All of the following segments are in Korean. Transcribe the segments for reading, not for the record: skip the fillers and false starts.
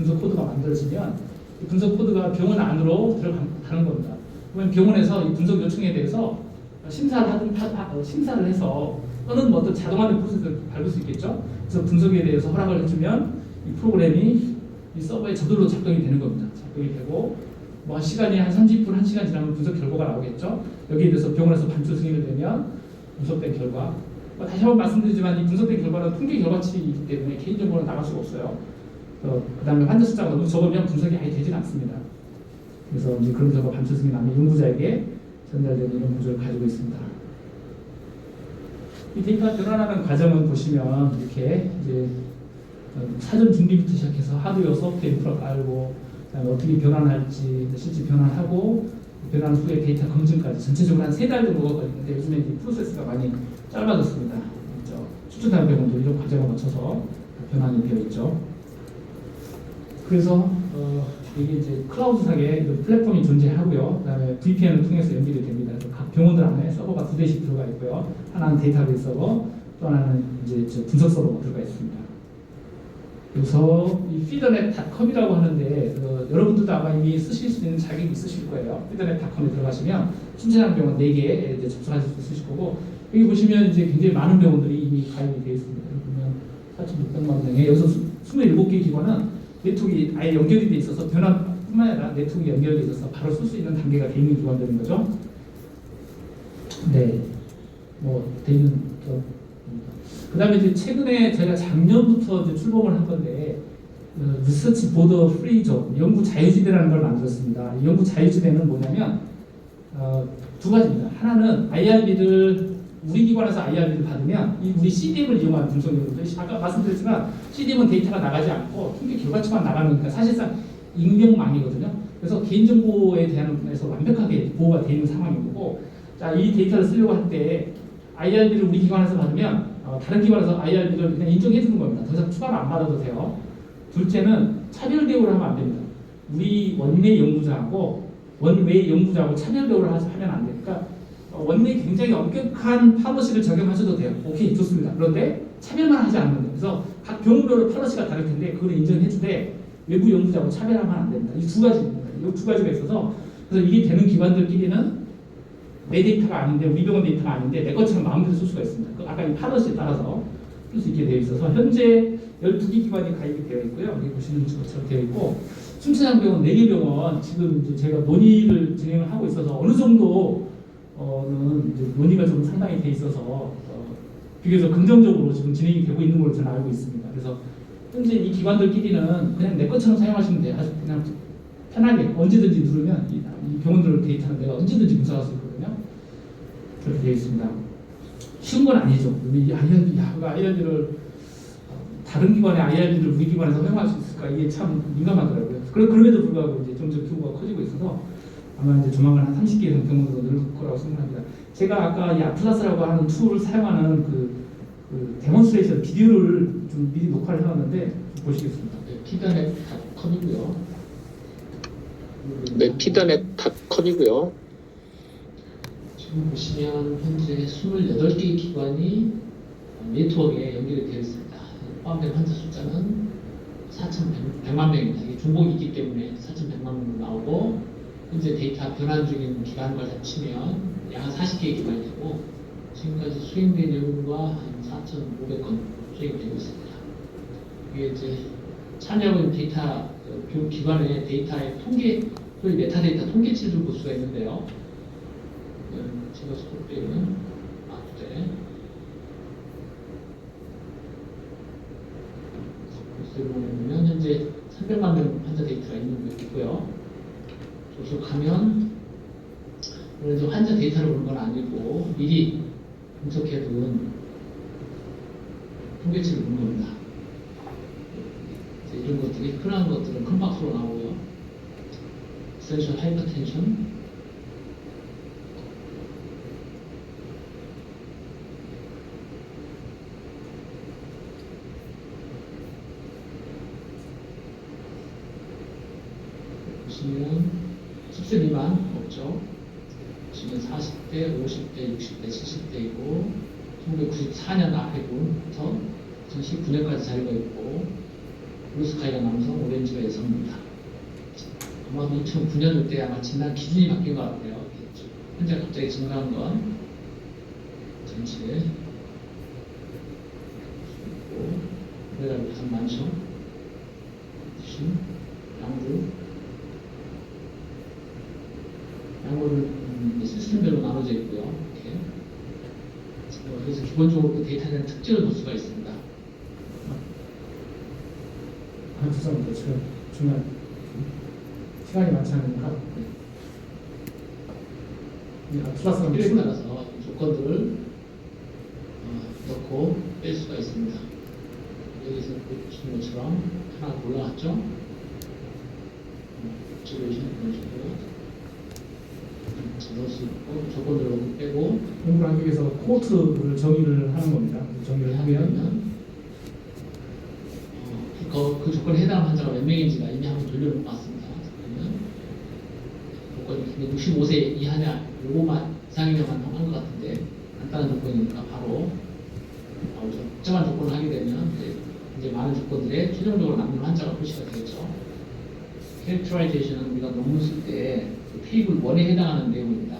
분석 코드가 만들어지면 이 분석 코드가 병원 안으로 들어가는 겁니다. 그러면 병원에서 이 분석 요청에 대해서 심사를 해서 또는 뭐 어떤 자동화된 프로세스를 밟을 수 있겠죠. 그래서 분석에 대해서 허락을 해주면 이 프로그램이 이 서버에 저절로 작동이 되는 겁니다. 작동이 되고 뭐 한 시간이 한 30분, 1시간 지나면 분석 결과가 나오겠죠. 여기에 대해서 병원에서 반출 승인을 내면 분석된 결과. 다시 한번 말씀드리지만 이 분석된 결과는 통계 결과치이기 때문에 개인정보는 나갈 수가 없어요. 그 다음에 환자 숫자가 너무 적으면 분석이 아예 되지는 않습니다. 그래서 이제 그런 결과 반출 승인 나면 연구자에게 전달되는 이런 구조를 가지고 있습니다. 이 데이터 변환하는 과정은 보시면 이렇게 이제 사전 준비부터 시작해서 하드웨어, 소프트웨어 인프라 깔고 그다음에 어떻게 변환할지 실제 변환하고 변환 후에 데이터 검증까지 전체적으로 한 3달 정도가 걸리는데 요즘에 이 프로세스가 많이 짧아졌습니다. 수준다운 병원도 이런 과정을 거쳐서 변환이 되어 있죠. 그래서 이게 이제 클라우드상에 플랫폼이 존재하고요. 그다음에 VPN을 통해서 연결이 됩니다. 각 병원들 안에 서버가 2대씩 들어가 있고요. 하나는 데이터베이스 서버, 또 하나는 이제 분석 서버가 들어가 있습니다. 그래서 이 feedernet.com이라고 하는데 여러분들도 아마 이미 쓰실 수 있는 자격이 있으실 거예요. feedernet.com에 들어가시면 순천향 병원 4개에 이제 접속하실 수 있으실 거고 여기 보시면 이제 굉장히 많은 병원들이 이미 가입이 되어 있습니다. 보면 4,600만 명에 여기서 27개 기관은 네트워크가 아예 연결이 돼 있어서 변환뿐만 아니라 네트워크가 연결돼 있어서 바로 쓸 수 있는 단계가 돼 있는 기관들인 거죠. 네, 뭐 돼 있는 그 다음에 이제 최근에 제가 작년부터 이제 출범을 한 건데 리서치 보더 프리존 연구 자유지대라는 걸 만들었습니다. 이 연구 자유지대는 뭐냐면 2가지입니다. 하나는 IRB를 우리 기관에서 IRB를 받으면 이 우리 CDM을 이용한 분석 연구들 아까 말씀드렸지만 CDM은 데이터가 나가지 않고 통계 결과치만 나가는 거니까 사실상 익명망이거든요. 그래서 개인정보에 대한 부분에서 완벽하게 보호가 되어 있는 상황인 거고 자, 이 데이터를 쓰려고 할 때 IRB를 우리 기관에서 받으면 다른 기관에서 IRB를 그냥 인정해 주는 겁니다. 더 이상 추가로 안 받아도 돼요. 둘째는 차별 대우를 하면 안 됩니다. 우리 원내 연구자하고 원외 연구자하고 차별 대우를 하면 안 돼요. 그러니까 원내 굉장히 엄격한 팔러시를 적용하셔도 돼요. 오케이, 좋습니다. 그런데 차별만 하지 않으면 돼요. 그래서 각 병원별로 팔러시가 다를 텐데 그걸 인정해 주되 외부 연구자하고 차별하면 안 됩니다. 이 2가지입니다. 이 2가지가 있어서 그래서 이게 되는 기관들끼리는 내 데이터가 아닌데 우리 병원 데이터가 아닌데 내 것처럼 마음대로 쓸 수가 있습니다. 아까 이 팔러시에 따라서 쓸 수 있게 되어 있어서 현재 12개 기관이 가입이 되어 있고요. 여기 보시는 것처럼 되어 있고 순천향병원 4개 병원 지금 이제 제가 논의를 진행을 하고 있어서 어느 정도는 이제 논의가 좀 상당히 돼 있어서 비교적 긍정적으로 지금 진행이 되고 있는 걸로 저는 알고 있습니다. 그래서 현재 이 기관들끼리는 그냥 내 것처럼 사용하시면 돼요. 아주 그냥 편하게 언제든지 누르면 이 병원들 데이터는 내가 언제든지 분석할 수 있거든요. 그렇게 되어 있습니다. 쉬운 건 아니죠. 이 IRB를 다른 기관의 IRB를 우리 기관에서 활용할 수 있을까 이게 참 민감하더라고요. 그럼에도 불구하고 이제 점점 규모가 커지고 있어서 아마 이제 조만간 한 30개 이상 병원으로 늘 거라고 생각합니다. 제가 아까 이 아틀라스라고 하는 툴을 사용하는 그 데몬스트레이션 비디오를 좀 미리 녹화를 해놨는데 보시겠습니다. 네, 피더넷.com이고요. 네, 피더넷.com이고요. 지금 보시면 현재 28개의 기관이 네트워크에 연결이 되어 있습니다. 포함된 환자 숫자는 4,100만 명입니다. 이게 중복이 있기 때문에 4,100만 명으로 나오고 현재 데이터 변환 중인 기관과 합치면 약 40개의 기관이 되고 지금까지 수행된 연구가 한 4,500건 수행되고 있습니다. 이게 이제 참여하고 있는 데이터 기관의 데이터의 통계, 소위 메타데이터 통계치를 볼 수가 있는데요. 제가 스톱되어 있는 네. 보면 현재 300만 명 환자 데이터가 있는 거 있고요. 조속하면 이제 환자 데이터를 보는 건 아니고 미리 분석해둔 통계치를 보는 겁니다. 이런 것들이 흔한 것들은 큰 박스로 나오고요. essential hypertension 보시면 10세 미만 없죠. 지금 40대, 50대, 60대, 70대이고 1994년 앞에 부터 2019년까지 자리가 있고 블루스카이가 남성, 오렌지가 여성입니다. 아마도 2009년 때 아마 진단 기준이 바뀐 것 같아요. 현재 갑자기 증가한 건 전체 그래가 가장 많죠. 양구를 시스템별로 나눠져 있고요. 이렇게. 그래서 기본적으로 그 데이터에 대한 특징을 볼 수가 있습니다. 죄송합니다. 지금 중간 시간이 많지 않으니까 플러스는 필요에 따라서 조건들을 넣고 뺄 수가 있습니다. 여기서 보시는 것처럼 하나 올라왔죠. observation 이런 식으로 넣을 수 있고 조건들을 넣고 빼고 공부를 하기 위해서 코트를 정의를 하는 겁니다. 정의를 하면 그 조건에 해당하는 환자가 몇 명인지가 이미 한번 돌려놓고 왔습니다. 그러면 조건이 65세 이하냐 요거만 이상이냐만 한 것 같은데 간단한 조건이니까 바로 복잡한 조건을 하게 되면 이제 많은 조건들에 최종적으로 남는 환자가 표시가 되겠죠. 캐릭터라이제이션은 우리가 논문 쓸 때 테이블 1에 해당하는 내용입니다.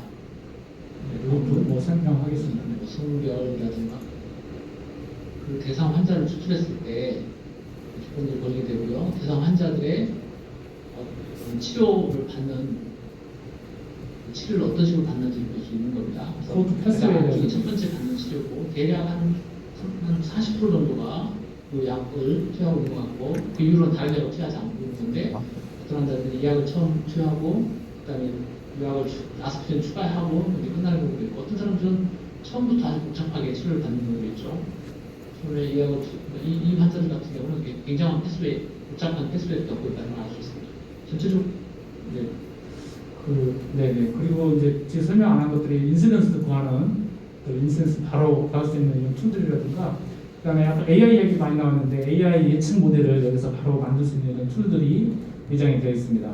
이것도 뭐 설명하겠습니다. 뭐 성별이라든가 그 대상 환자를 추출했을 때 조건들을 걸리게 되고요. 대상 환자들의 치료를 받는 치료를 어떤 식으로 받는지 볼 수 있는 겁니다. 그래서 가장 첫 번째 받는 치료고 대략 한 40% 정도가 그 약을 투여하고 있는 것 같고 그 이후로는 다른 약을 투여하지 않고 있는 건데 어떤 환자들은 이 약을 처음 투여하고 그다음에 이 약을 아스피린 추가하고 이제 끝나는 경우도 있고 어떤 사람들은 처음부터 아주 복잡하게 치료를 받는 경우도 있죠. 처음에 이 약을 이 환자들 같은 경우는 굉장한 패스웨이 복잡한 패스웨이를 겪고 있다는 걸 알 수 있습니다. 전체적으로 네네. 그리고 이제 지금 설명 안 한 것들이 인시던스 구하는 인시던스 바로 구할 수 있는 이런 툴들이라든가 그다음에 아까 AI 얘기 많이 나왔는데 AI 예측 모델을 여기서 바로 만들 수 있는 툴들이 예정이 되어 있습니다.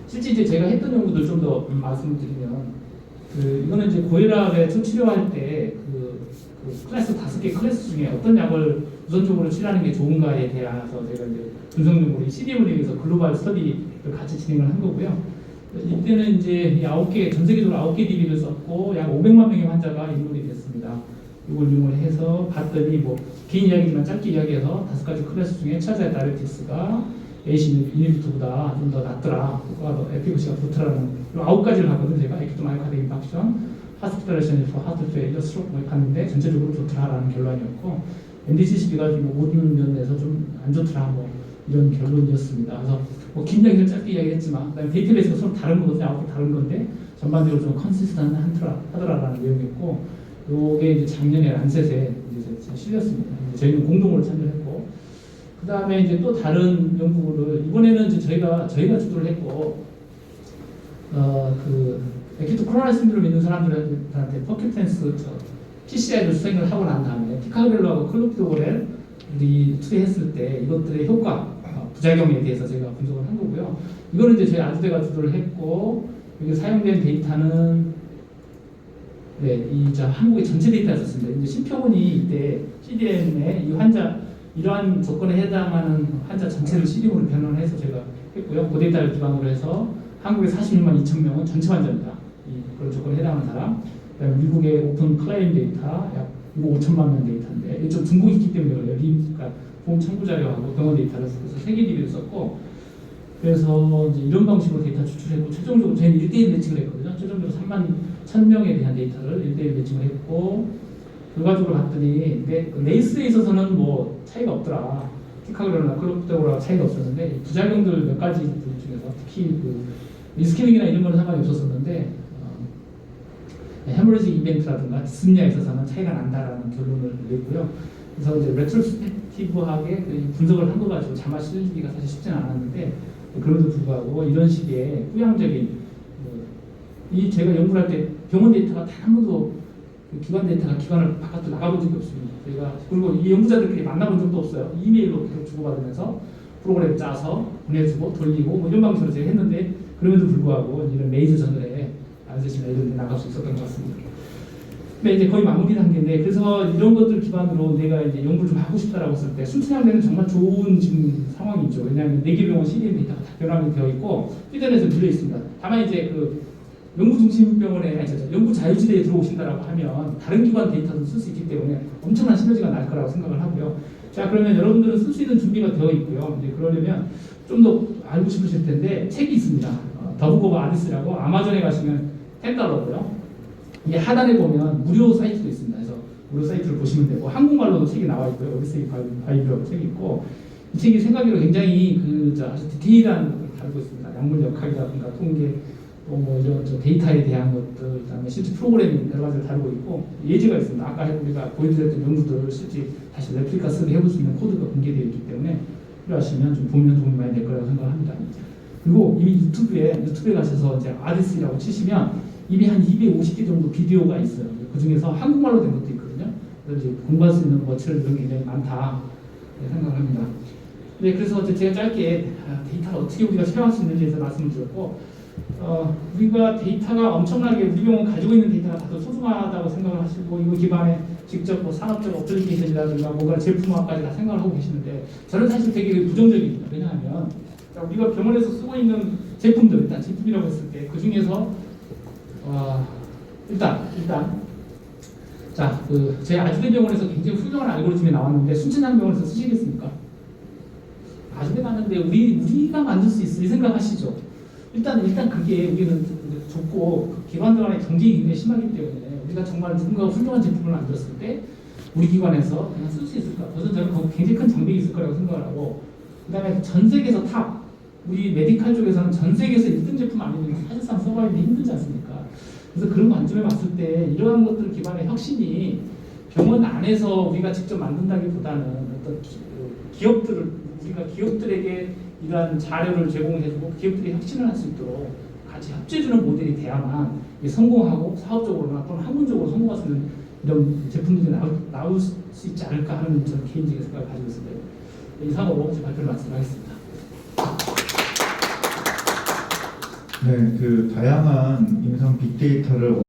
실제 이제 제가 했던 연구들 좀 더 말씀을 드리면 이거는 이제 고혈압에 치료할 때 클래스 5개 클래스 중에 어떤 약을 우선적으로 치료하는 게 좋은가에 대해서 제가 이제 분석용으로 CDM을 위해서 글로벌 스터디를 같이 진행을 한 거고요. 이때는 이제 9개, 전 세계적으로 9개 DB를 썼고 약 500만 명의 환자가 인물이 됐습니다. 이걸 이용을 해서 봤더니 뭐 개인 이야기지만 짧게 이야기해서 5가지 클래스 중에 차자의 다이어틱스가 AC 이니비토보다 좀 더 낫더라. 효과가 더 에피고시가 좋더라는 9가지를 봤거든요. 제가 에키토마이카드 임팍션, 하스피탈레이션 포 하트 페일러, 스트로크 뭐 봤는데 전체적으로 좋더라라는 결론이었고 NDCCB가 좀 5년에서 좀 안 좋더라 뭐 이런 결론이었습니다. 그래서 뭐 긴 이야기를 짧게 이야기했지만 그다음에 데이터베이스가 서로 다른 거거든요. 9개 다른 건데 전반적으로 좀 컨시스턴하더라라는 내용이었고 요게 이제 작년에 란셋에 이제 실렸습니다. 이제 저희는 공동으로 참여했고 그 다음에 이제 또 다른 연구를 이번에는 이제 저희가 주도를 했고 에키토 코로나 신드롬 있는 사람들한테 퍼큐텐스 PCI를 수행을 하고 난 다음에 티카그렐로하고 클로피도그렐 우리 투여했을 때 이것들의 효과 부작용에 대해서 제가 분석을 한 거고요. 이거는 이제 저희 아주대가 주도를 했고 여기 사용된 데이터는 한국의 전체 데이터였습니다. 이제 심표본이 이때 CDM에 이 환자 이러한 조건에 해당하는 환자 전체를 CDM으로 변환을 해서 제가 했고요. 그 데이터를 기반으로 해서 한국의 46만 2천 명은 전체 환자입니다. 그런 조건에 해당하는 사람. 그다음에 미국의 오픈 클레임 데이터 약 5천만 명 데이터인데 이쪽 중국이 있기 때문에 그래요. 그러니까 보험 청구 자료하고 병원 데이터를 써서 3개 DB를 썼고 그래서 이제 이런 방식으로 데이터 추출했고 최종적으로 저희는 1대1 매칭을 했거든요. 최종적으로 3만 1,000명에 대한 데이터를 1대1 매칭을 했고 결과적으로 봤더니 레이스에 있어서는 뭐 차이가 없더라. 티카그렐로나 클로피도그렐 차이가 없었는데 부작용들 몇 가지 중에서 특히 리스키밍이나 이런 거는 상관이 없었었는데 헤모리직 이벤트라든가 디스미아에 있어서는 차이가 난다라는 결론을 냈고요. 그래서 이제 레트로스펙티브하게 분석을 한 거 가지고 자막 실기가 사실 쉽지는 않았는데 그럼에도 불구하고 이런 식의 후향적인 이 제가 연구를 할 때 병원 데이터가 단 한 번도 기관 데이터가 기관을 바깥으로 나가본 적이 없습니다. 저희가 그리고 이 연구자들끼리 만나본 적도 없어요. 이메일로 계속 주고받으면서 프로그램 짜서 보내주고 돌리고 뭐 이런 방식으로 제가 했는데 그럼에도 불구하고 이런 메이저 저널에 안세시나 이런 데 나갈 수 있었던 것 같습니다. 근데 이제 거의 마무리 단계인데 그래서 이런 것들 기반으로 내가 이제 연구를 좀 하고 싶다라고 했을 때 순천향대는 정말 좋은 지금 상황이죠. 왜냐하면 4개 병원 CDM 데이터가 다 변환이 되어 있고 인터넷에 물려 있습니다. 다만 이제 그 연구 중심 병원에 연구 자유지대에 들어오신다라고 하면 다른 기관 데이터도 쓸 수 있기 때문에 엄청난 시너지가 날 거라고 생각을 하고요. 자 그러면 여러분들은 쓸 수 있는 준비가 되어 있고요. 이제 그러려면 좀 더 알고 싶으실 텐데 책이 있습니다. 더북 오브 아디스라고 아마존에 가시면 $10고요. 이게 하단에 보면 무료 사이트도 있습니다. 그래서 무료 사이트를 보시면 되고 한국말로도 책이 나와 있고요. 오디세이 바이브라고 책이 있고 이 책이 생각으로 굉장히 아주 디테일한 것을 다루고 있습니다. 약물 역학이라든가 통계 뭐 이런 데이터에 대한 것들, 그다음에 실제 프로그래밍 여러 가지를 다루고 있고 예제가 있습니다. 아까 우리가 보여드렸던 연구들을 실제 다시 레플리카 쓰게 해볼 수 있는 코드가 공개되어 있기 때문에 필요하시면 좀 보면 도움이 많이 될 거라고 생각합니다. 그리고 이미 유튜브에 가셔서 이제 아디스라고 치시면 이미 한 250개 정도 비디오가 있어요. 그 중에서 한국말로 된 것도 있거든요. 그래서 이제 공부할 수 있는 머티리얼이 굉장히 많다 생각합니다. 네, 그래서 이제 제가 짧게 데이터를 어떻게 우리가 사용할 수 있는지에서 말씀을 드렸고, 우리가 데이터가 엄청나게 우리 병원 가지고 있는 데이터가 다들 소중하다고 생각을 하시고 이거 기반에 직접 뭐 산업적 어플리케이션이라든가 뭔가 제품화까지 다 생각을 하고 계시는데 저는 사실 되게 부정적입니다. 왜냐하면 우리가 병원에서 쓰고 있는 제품들 일단 제품이라고 했을 때 그 중에서 일단 제 아주대 병원에서 굉장히 훌륭한 알고리즘이 나왔는데 순천향 병원에서 쓰시겠습니까? 아주대 맞는데 우리가 만들 수 있어 이 생각하시죠? 일단 그게 우리는 좁고 기관들 간의 경쟁이 굉장히 심하기 때문에 우리가 정말 누군가 훌륭한 제품을 만들었을 때 우리 기관에서 그냥 쓸 수 있을까? 그래서 저는 거기 굉장히 큰 장벽이 있을 거라고 생각을 하고 그다음에 전 세계에서 우리 메디칼 쪽에서는 전 세계에서 1등 제품 아니면 사실상 서바이브 힘들지 않습니까? 그래서 그런 관점에 봤을 때 이러한 것들 기반의 혁신이 병원 안에서 우리가 직접 만든다기보다는 어떤 우리가 기업들에게 이러한 자료를 제공해주고 기업들이 혁신을 할 수 있도록 같이 협조해주는 모델이 돼야만 성공하고 사업적으로나 또는 학문적으로 성공할 수 있는 이런 제품들이 나올 수 있지 않을까 하는 저는 개인적인 생각을 가지고 있습니다. 이상으로 제 발표를 마치겠습니다. 네, 그 다양한 임상 빅데이터를